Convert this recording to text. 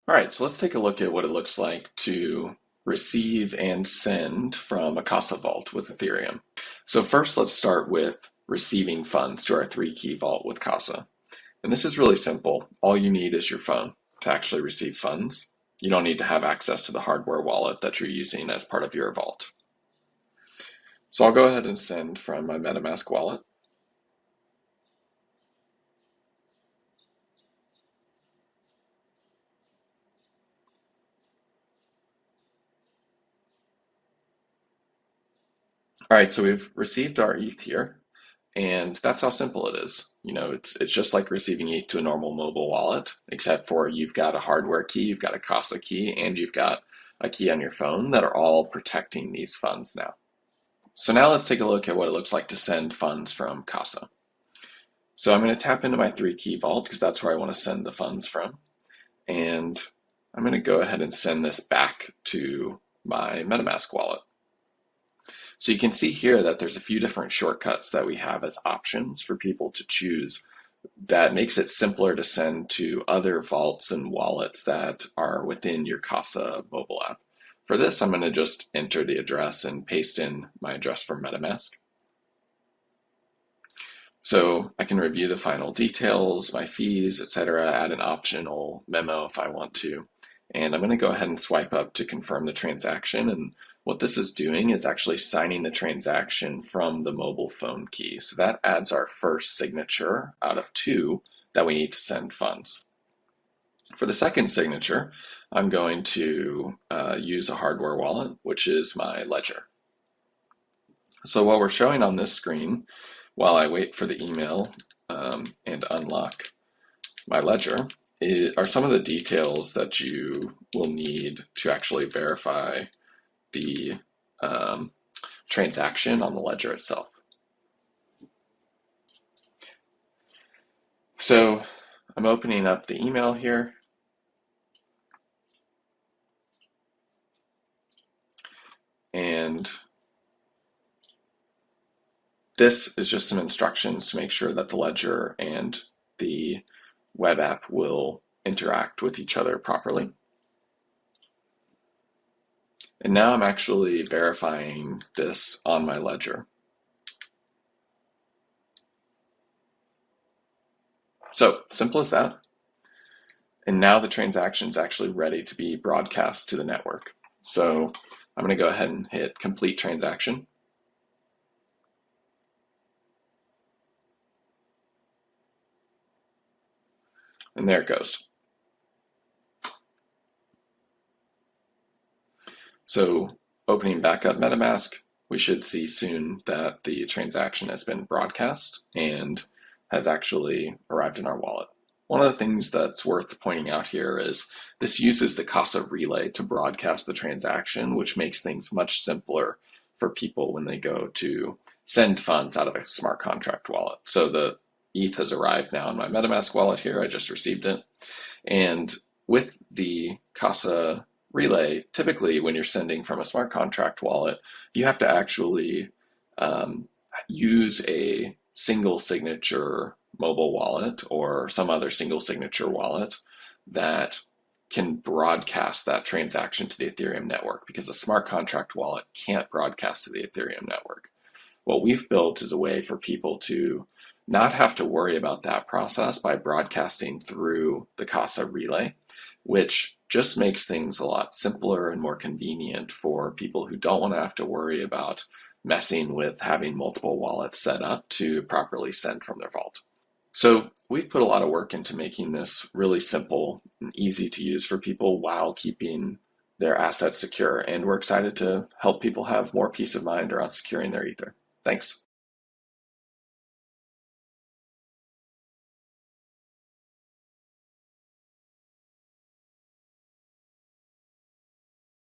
All right, so let's take a look at what it looks like to receive and send from a Casa vault with Ethereum. So first, let's start with receiving funds to our 3-key vault with Casa. And this is really simple. All you need is your phone to actually receive funds. You don't need to have access to the hardware wallet that you're using as part of your vault. So I'll go ahead and send from my MetaMask wallet. All right, so we've received our ETH here. And that's how simple it is. It's just like receiving ETH to a normal mobile wallet, except for you've got a hardware key, you've got a Casa key, and you've got a key on your phone that are all protecting these funds now. So now let's take a look at what it looks like to send funds from Casa. So I'm going to tap into my 3-key vault because that's where I want to send the funds from. And I'm going to go ahead and send this back to my MetaMask wallet. So you can see here that there's a few different shortcuts that we have as options for people to choose that makes it simpler to send to other vaults and wallets that are within your Casa mobile app. For this, I'm going to just enter the address and paste in my address for MetaMask. So I can review the final details, my fees, etc., add an optional memo if I want to. And I'm going to go ahead and swipe up to confirm the transaction. And what this is doing is actually signing the transaction from the mobile phone key. So that adds our first signature out of 2 that we need to send funds. For the second signature, I'm going to use a hardware wallet, which is my ledger. So what we're showing on this screen, while I wait for the email and unlock my ledger, are some of the details that you will need to actually verify the transaction on the ledger itself. So I'm opening up the email here. And this is just some instructions to make sure that the ledger and the web app will interact with each other properly. And now I'm actually verifying this on my ledger. So simple as that. And now the transaction is actually ready to be broadcast to the network. So I'm going to go ahead and hit complete transaction. And there it goes. So opening back up MetaMask, we should see soon that the transaction has been broadcast and has actually arrived in our wallet. One of the things that's worth pointing out here is this uses the Casa relay to broadcast the transaction, which makes things much simpler for people when they go to send funds out of a smart contract wallet. So the ETH has arrived now in my MetaMask wallet here. I just received it. And with the Casa relay, typically when you're sending from a smart contract wallet, you have to actually use a single signature mobile wallet or some other single signature wallet that can broadcast that transaction to the Ethereum network, because a smart contract wallet can't broadcast to the Ethereum network. What we've built is a way for people to not have to worry about that process by broadcasting through the Casa relay, which just makes things a lot simpler and more convenient for people who don't want to have to worry about messing with having multiple wallets set up to properly send from their vault. So we've put a lot of work into making this really simple and easy to use for people while keeping their assets secure. And we're excited to help people have more peace of mind around securing their Ether. Thanks.